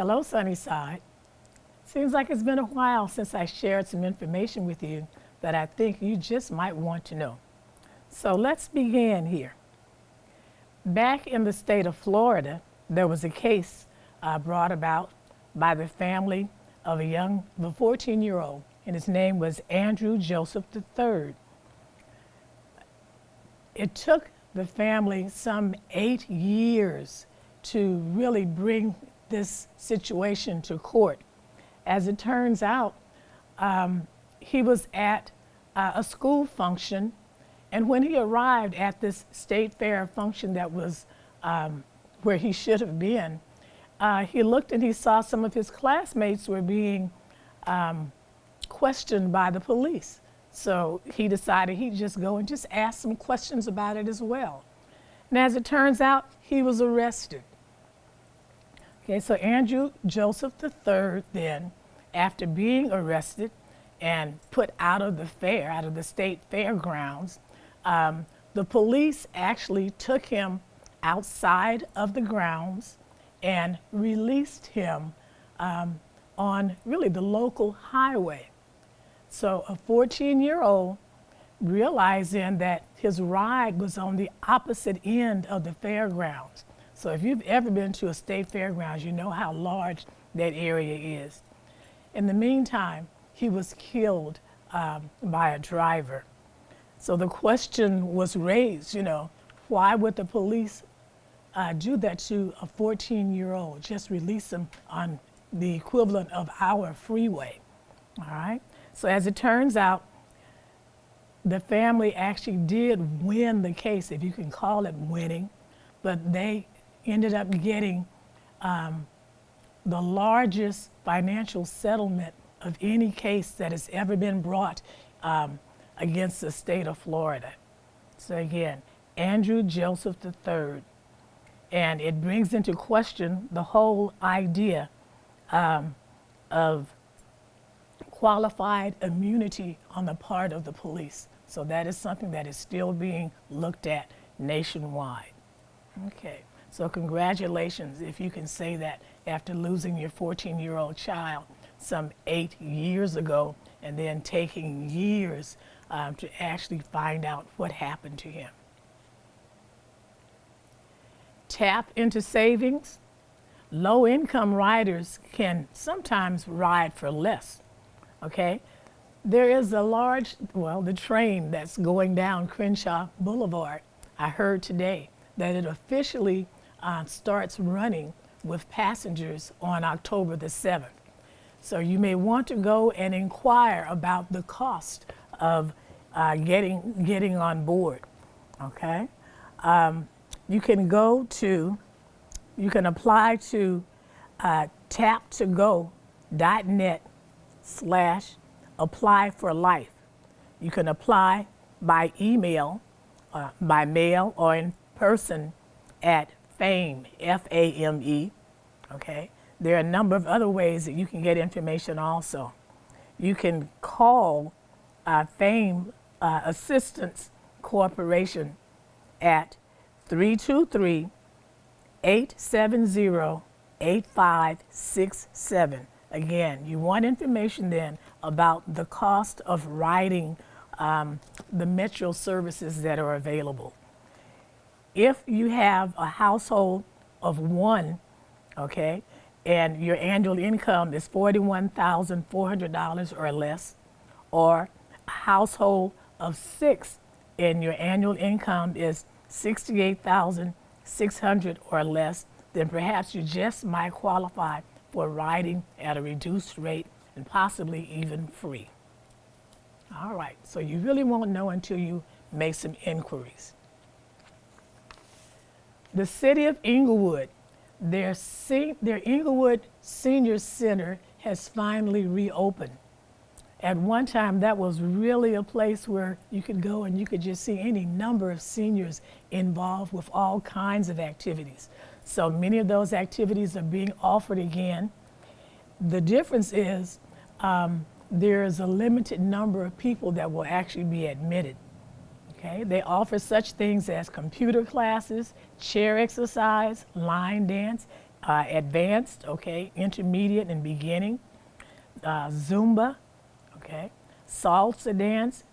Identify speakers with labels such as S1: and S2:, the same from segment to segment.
S1: Hello, Sunnyside. Seems like it's been a while since I shared some information with you that I think you just might want to know. So let's begin here. Back in the state of Florida, there was a case brought about by the family of a 14-year-old, and his name was Andrew Joseph III. It took the family some 8 years to really bring this situation to court. As it turns out, he was at a school function, and when he arrived at this state fair function that was where he should have been, he looked and he saw some of his classmates were being questioned by the police. So he decided he'd just go and just ask some questions about it as well. And as it turns out, he was arrested. Okay, so Andrew Joseph III then, after being arrested and put out of the fair, out of the state fairgrounds, the police actually took him outside of the grounds and released him on really the local highway. So a 14-year-old realizing that his ride was on the opposite end of the fairgrounds. So if you've ever been to a state fairgrounds, you know how large that area is. In the meantime, he was killed by a driver. So the question was raised, why would the police do that to a 14-year-old, just release him on the equivalent of our freeway, all right? So as it turns out, the family actually did win the case, if you can call it winning, but they ended up getting the largest financial settlement of any case that has ever been brought against the state of Florida. So again, Andrew Joseph III. And it brings into question the whole idea of qualified immunity on the part of the police. So that is something that is still being looked at nationwide. Okay, so congratulations if you can say that after losing your 14-year-old child some 8 years ago and then taking years to actually find out what happened to him. Tap into savings. Low-income riders can sometimes ride for less, okay? There is the train that's going down Crenshaw Boulevard. I heard today that it officially starts running with passengers on October the 7th. So you may want to go and inquire about the cost of getting on board, okay? You can apply to taptogo.net/apply-for-life. You can apply by email, by mail, or in person at FAME, F-A-M-E, okay? There are a number of other ways that you can get information also. You can call FAME Assistance Corporation at 323-870-8567. Again, you want information then about the cost of riding the metro services that are available. If you have a household of one, okay, and your annual income is $41,400 or less, or a household of 6 and your annual income is $68,600 or less, then perhaps you just might qualify for riding at a reduced rate and possibly even free. All right, so you really won't know until you make some inquiries. The city of Inglewood, their Inglewood Senior Center has finally reopened. At one time, that was really a place where you could go and you could just see any number of seniors involved with all kinds of activities. So many of those activities are being offered again. The difference is there is a limited number of people that will actually be admitted. Okay? They offer such things as computer classes, chair exercise, line dance, advanced, okay, intermediate and beginning, Zumba, okay, salsa dance,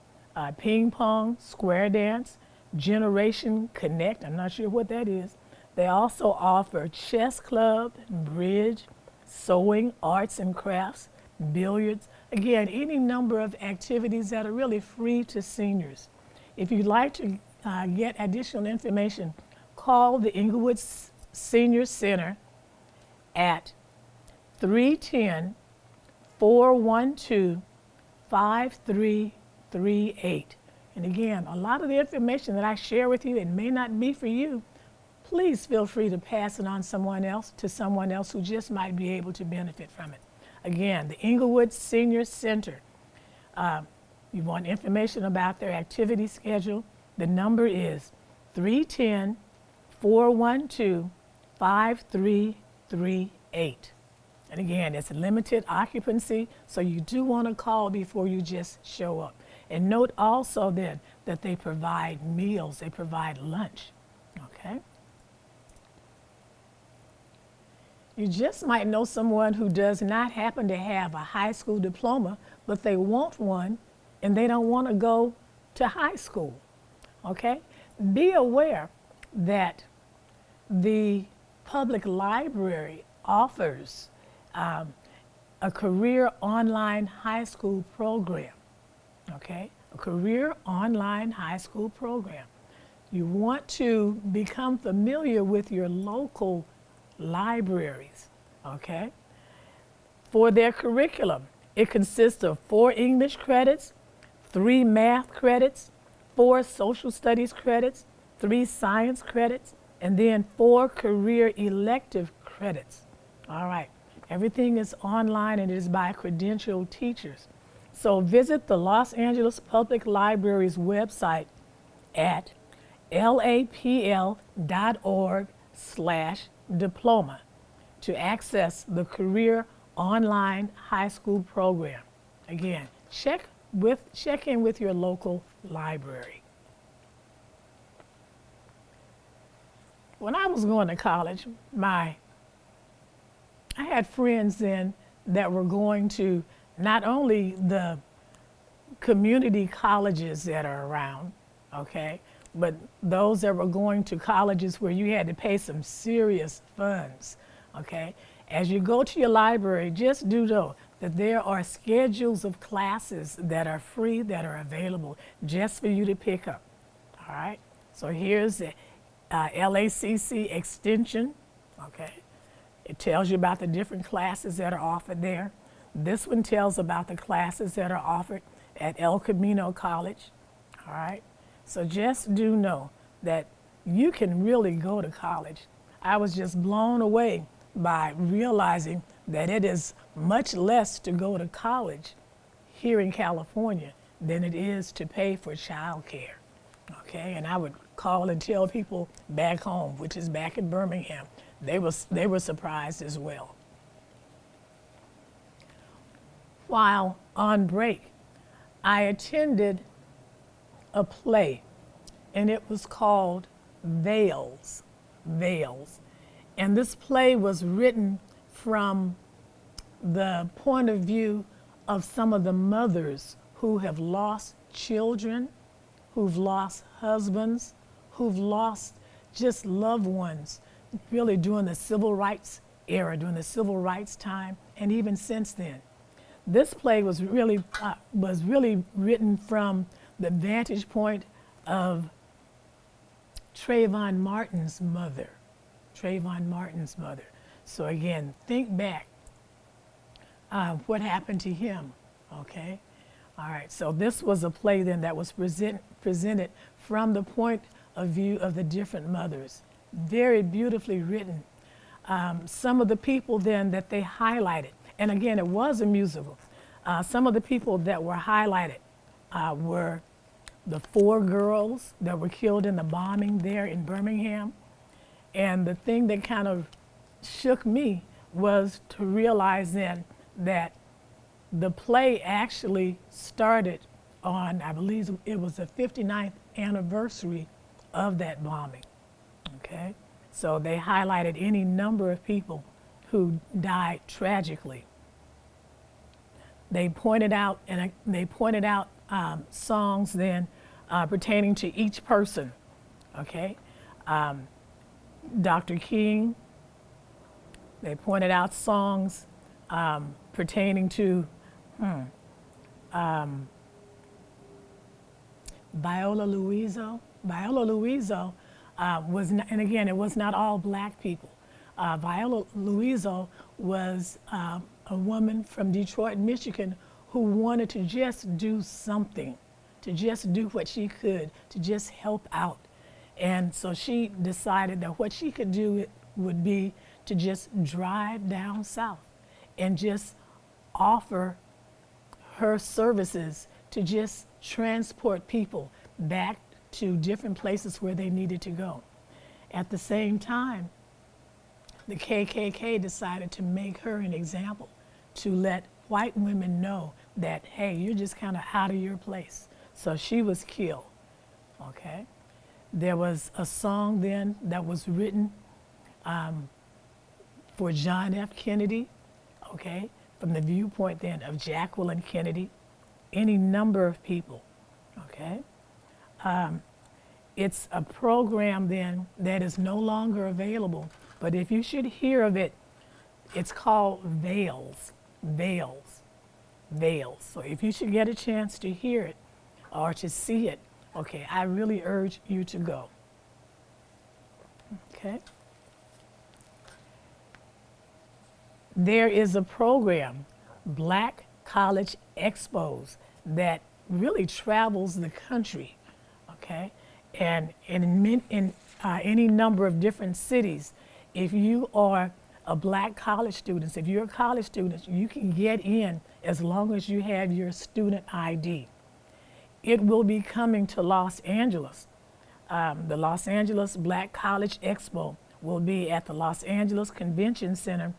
S1: ping pong, square dance, Generation Connect. I'm not sure what that is. They also offer chess club, bridge, sewing, arts and crafts, billiards. Again, any number of activities that are really free to seniors. If you'd like to get additional information, call the Inglewood Senior Center at 310 412 5338. And again, a lot of the information that I share with you, it may not be for you. Please feel free to pass it on to someone else who just might be able to benefit from it. Again, the Inglewood Senior Center. You want information about their activity schedule? The number is 310 412 5338. And again, it's limited occupancy, so you do want to call before you just show up. And note also then that they provide meals, they provide lunch, okay? You just might know someone who does not happen to have a high school diploma, but they want one and they don't want to go to high school, okay? Be aware that the public library offers a career online high school program, okay? A career online high school program. You want to become familiar with your local libraries, okay? For their curriculum, it consists of 4 English credits, 3 math credits, 4 social studies credits, 3 science credits, and then 4 career elective credits. All right, everything is online and it is by credentialed teachers. So visit the Los Angeles Public Library's website at lapl.org/diploma to access the Career Online High School Program. Again, check in with your local library. When I was going to college, I had friends then that were going to not only the community colleges that are around, okay, but those that were going to colleges where you had to pay some serious funds, okay? As you go to your library, just do know that there are schedules of classes that are free, that are available just for you to pick up, all right? So here's the LACC extension, okay? It tells you about the different classes that are offered there. This one tells about the classes that are offered at El Camino College, all right? So just do know that you can really go to college. I was just blown away by realizing that it is much less to go to college here in California than it is to pay for childcare, okay? And I would call and tell people back home, which is back in Birmingham, they were surprised as well. While on break, I attended a play, and it was called Veils. And this play was written from the point of view of some of the mothers who have lost children, who've lost husbands, who've lost just loved ones, really during the civil rights era, during the civil rights time, and even since then. This play was really written from the vantage point of Trayvon Martin's mother. So again, think back what happened to him, okay? All right, so this was a play then that was presented from the point of view of the different mothers. Very beautifully written. Some of the people then that they highlighted, and again, it was a musical. Some of the people that were highlighted were the 4 girls that were killed in the bombing there in Birmingham. And the thing that kind of shook me was to realize then that the play actually started on, I believe it was the 59th anniversary of that bombing, okay? So they highlighted any number of people who died tragically. They pointed out songs then pertaining to each person. Okay, Dr. King. They pointed out songs pertaining to Viola Luiso. Viola Luiso was, not, and again, it was not all black people. Viola Luiso was a woman from Detroit, Michigan, who wanted to just do something, to just do what she could, to just help out. And so she decided that what she could do would be to just drive down south and just offer her services to just transport people back to different places where they needed to go. At the same time, the KKK decided to make her an example, to let white women know that, hey, you're just kind of out of your place. So she was killed, okay? There was a song then that was written for John F. Kennedy, okay, from the viewpoint then of Jacqueline Kennedy, any number of people, okay? It's a program then that is no longer available, but if you should hear of it, it's called Veils, Veils, Veils. So if you should get a chance to hear it or to see it, okay, I really urge you to go, okay? There is a program, Black College Expos, that really travels the country, okay? And in any number of different cities, if you are a black college student, if you're a college student, you can get in as long as you have your student ID. It will be coming to Los Angeles. The Los Angeles Black College Expo will be at the Los Angeles Convention Center,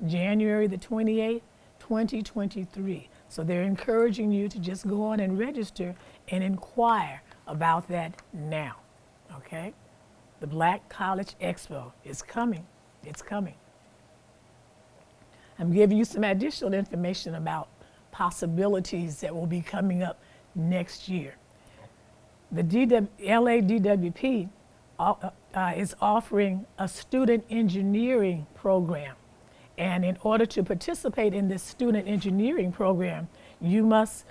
S1: January the 28th, 2023. So they're encouraging you to just go on and register and inquire about that now, okay? The Black College Expo is coming. It's coming. I'm giving you some additional information about possibilities that will be coming up next year. The LA DWP is offering a student engineering program. And in order to participate in this student engineering program, you must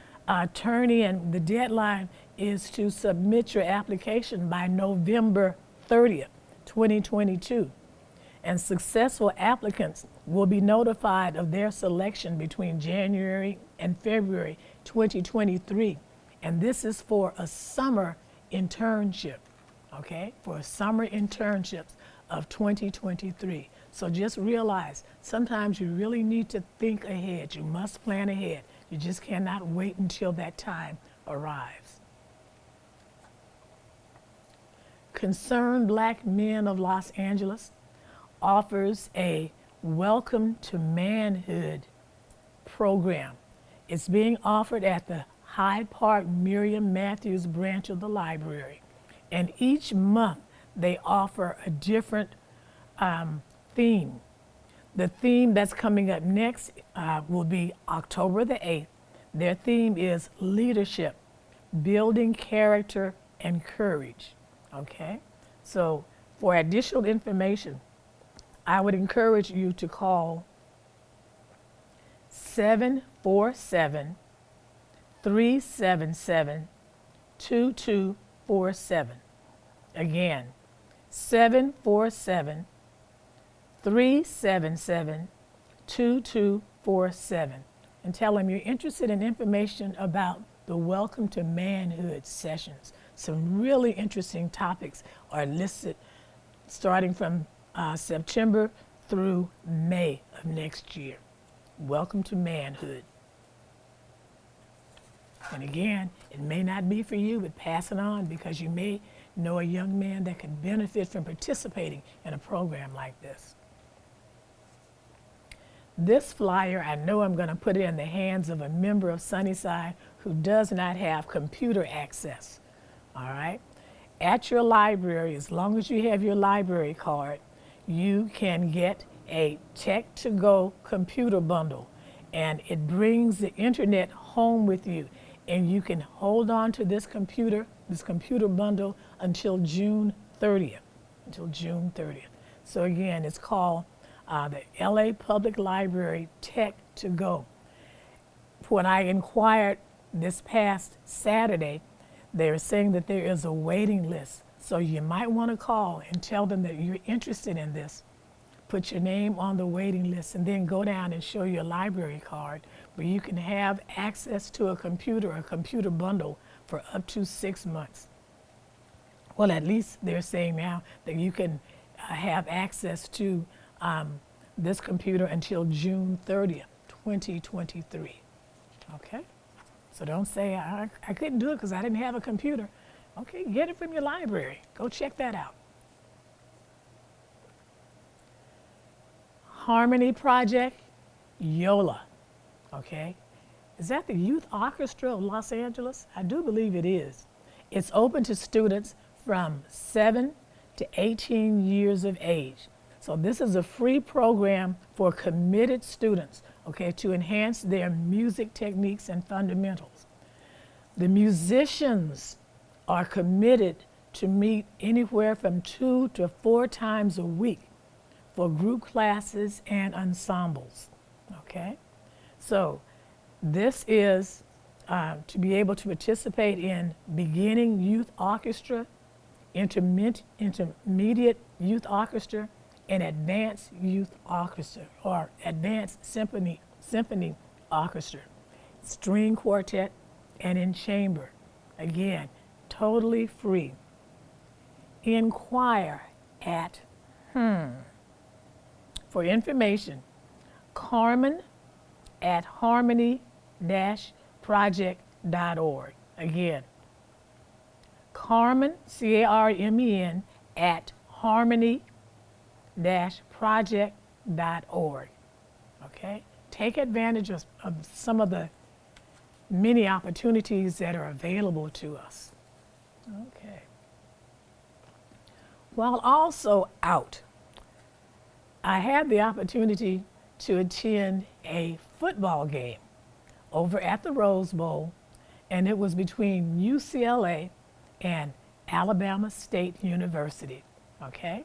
S1: turn in, the deadline is to submit your application by November 30th, 2022. And successful applicants will be notified of their selection between January and February 2023. And this is for a summer internship, okay? For summer internships of 2023. So just realize, sometimes you really need to think ahead. You must plan ahead. You just cannot wait until that time arrives. Concerned Black Men of Los Angeles offers a Welcome to Manhood program. It's being offered at the Hyde Park Miriam Matthews branch of the library. And each month they offer a different theme. The theme that's coming up next will be October the 8th. Their theme is leadership, building character and courage, okay? So for additional information, I would encourage you to call 747-377-2247. Again, 747-377-2247. And tell them you're interested in information about the Welcome to Manhood sessions. Some really interesting topics are listed starting from September through May of next year. Welcome to Manhood. And again, it may not be for you, but pass it on because you may know a young man that could benefit from participating in a program like this. This flyer, I know I'm going to put it in the hands of a member of Sunnyside who does not have computer access, all right? At your library, as long as you have your library card, you can get a Tech-to-Go computer bundle, and it brings the internet home with you, and you can hold on to this computer bundle until June 30th, So again, it's called the LA Public Library Tech-to-Go. When I inquired this past Saturday, they were saying that there is a waiting list. So you might want to call and tell them that you're interested in this. Put your name on the waiting list and then go down and show your library card where you can have access to a computer bundle for up to 6 months. Well, at least they're saying now that you can have access to this computer until June 30th, 2023. Okay? So don't say, I couldn't do it because I didn't have a computer. Okay, get it from your library. Go check that out. Harmony Project, YOLA. Okay? Is that the Youth Orchestra of Los Angeles? I do believe it is. It's open to students from 7 to 18 years of age. So this is a free program for committed students, okay, to enhance their music techniques and fundamentals. The musicians are committed to meet anywhere from 2 to 4 times a week for group classes and ensembles, okay? So this is to be able to participate in beginning youth orchestra, intermediate youth orchestra, and advanced youth orchestra, or advanced symphony orchestra, string quartet, and in chamber. Again, totally free. Inquire at, for information, Carmen at harmony-project.org. Again, Carmen, C-A-R-M-E-N, at harmony-project.org. Okay? Take advantage of some of the many opportunities that are available to us. Okay. While also out, I had the opportunity to attend a football game over at the Rose Bowl, and it was between UCLA and Alabama State University, okay?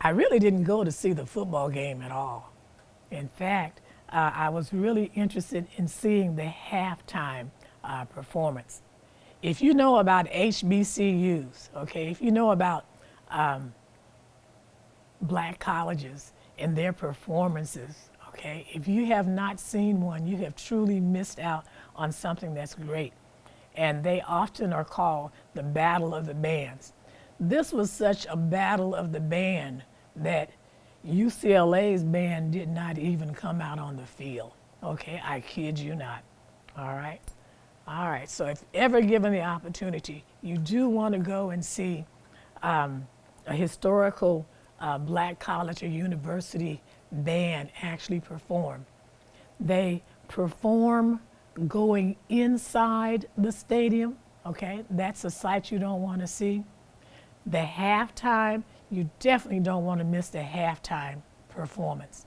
S1: I really didn't go to see the football game at all. In fact, I was really interested in seeing the halftime performance. If you know about HBCUs, okay, if you know about black colleges and their performances, okay, if you have not seen one, you have truly missed out on something that's great. And they often are called the Battle of the Bands. This was such a battle of the band that UCLA's band did not even come out on the field. Okay, I kid you not. All right? All right, so if ever given the opportunity, you do want to go and see a historical black college or university band actually perform. They perform going inside the stadium, okay? That's a sight you don't want to see. The halftime, you definitely don't want to miss the halftime performance.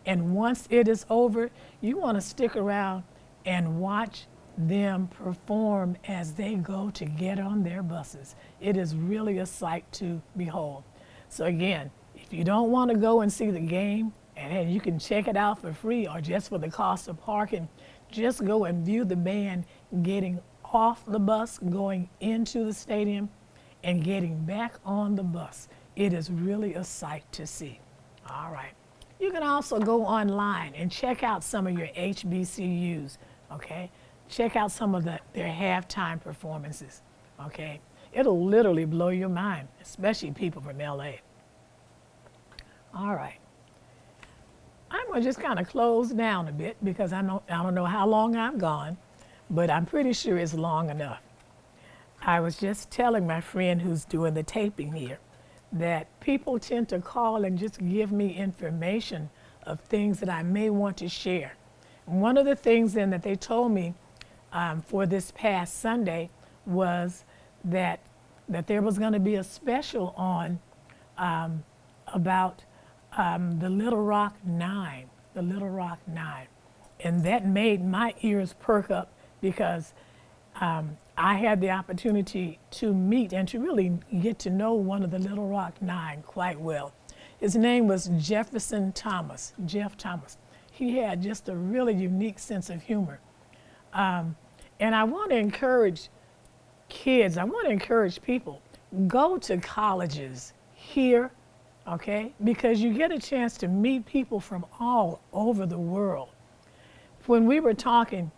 S1: And once it is over, you want to stick around and watch them perform as they go to get on their buses. It is really a sight to behold. So again, if you don't want to go and see the game, and you can check it out for free or just for the cost of parking, just go and view the band getting off the bus, going into the stadium, and getting back on the bus. It is really a sight to see. All right. You can also go online and check out some of your HBCUs, okay? Check out some of their halftime performances, okay? It'll literally blow your mind, especially people from LA. All right. I'm going to just kind of close down a bit because I don't know how long I've gone, but I'm pretty sure it's long enough. I was just telling my friend who's doing the taping here that people tend to call and just give me information of things that I may want to share. One of the things then that they told me for this past Sunday was that there was going to be a special on about the Little Rock Nine, the Little Rock Nine. And that made my ears perk up because I had the opportunity to meet and to really get to know one of the Little Rock Nine quite well. His name was Jefferson Thomas, Jeff Thomas. He had just a really unique sense of humor. And I want to encourage kids, I want to encourage people, go to colleges here, okay? Because you get a chance to meet people from all over the world. When we were talking,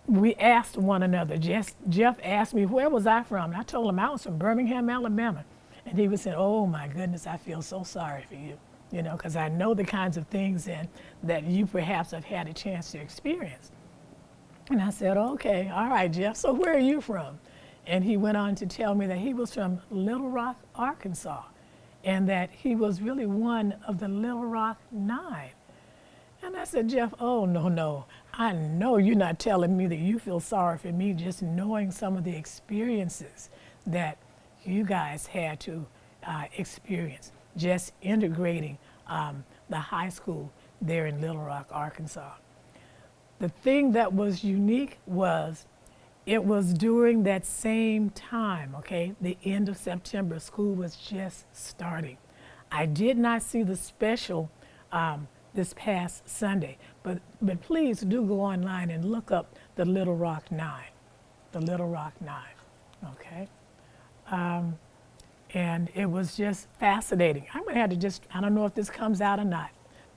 S1: we asked one another. Jeff asked me, where was I from? And I told him I was from Birmingham, Alabama. And he was saying, oh my goodness, I feel so sorry for you, you know, because I know the kinds of things that you perhaps have had a chance to experience. And I said, okay, all right, Jeff, so where are you from? And he went on to tell me that he was from Little Rock, Arkansas, and that he was really one of the Little Rock Nine. And I said, Jeff, oh, no, I know you're not telling me that you feel sorry for me, just knowing some of the experiences that you guys had to experience, just integrating the high school there in Little Rock, Arkansas. The thing that was unique was it was during that same time, okay, the end of September, school was just starting. I did not see the special this past Sunday, but please do go online and look up the Little Rock Nine, the Little Rock Nine, okay? And it was just fascinating. I'm gonna have to just, I don't know if this comes out or not,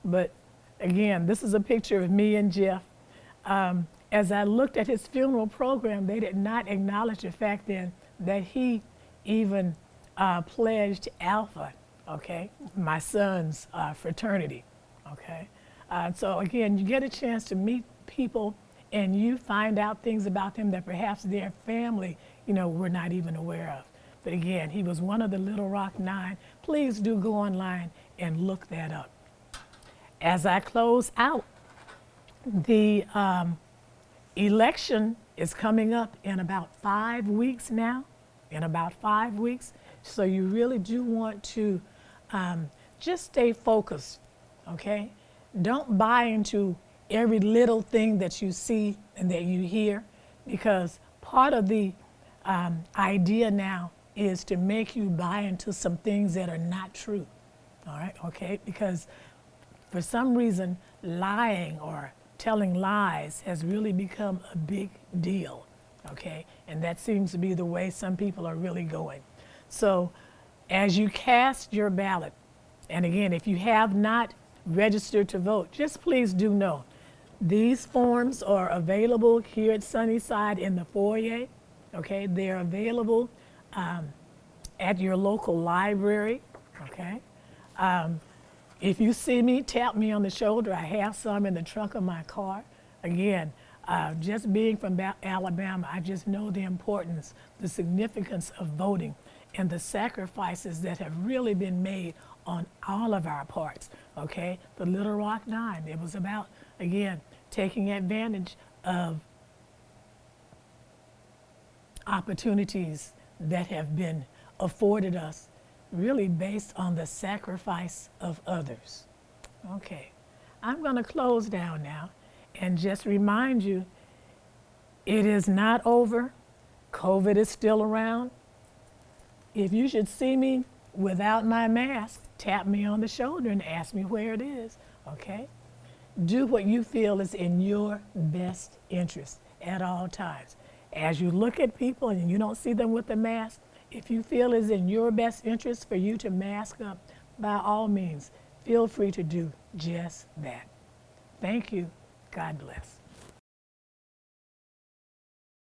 S1: but again, this is a picture of me and Jeff. As I looked at his funeral program, they did not acknowledge the fact then that he even pledged Alpha, okay, my son's fraternity, okay. So again, you get a chance to meet people and you find out things about them that perhaps their family, you know, were not even aware of. But again, he was one of the Little Rock Nine. Please do go online and look that up. As I close out, the election is coming up in about 5 weeks now, in about 5 weeks. So you really do want to just stay focused, okay? Don't buy into every little thing that you see and that you hear, because part of the idea now is to make you buy into some things that are not true, all right, okay? Because for some reason, lying or telling lies has really become a big deal, okay? And that seems to be the way some people are really going. So as you cast your ballot, and again, if you have not registered to vote, just please do know, these forms are available here at Sunnyside in the foyer, okay? They're available at your local library, okay? If you see me, tap me on the shoulder. I have some in the trunk of my car. Again, just being from Alabama, I just know the importance, the significance of voting, and the sacrifices that have really been made on all of our parts, okay? The Little Rock Nine, it was about, again, taking advantage of opportunities that have been afforded us really based on the sacrifice of others. Okay, I'm gonna close down now and just remind you, it is not over. COVID is still around. If you should see me without my mask, tap me on the shoulder and ask me where it is, okay? Do what you feel is in your best interest at all times. As you look at people and you don't see them with a mask, if you feel it's in your best interest for you to mask up, by all means, feel free to do just that. Thank you. God bless.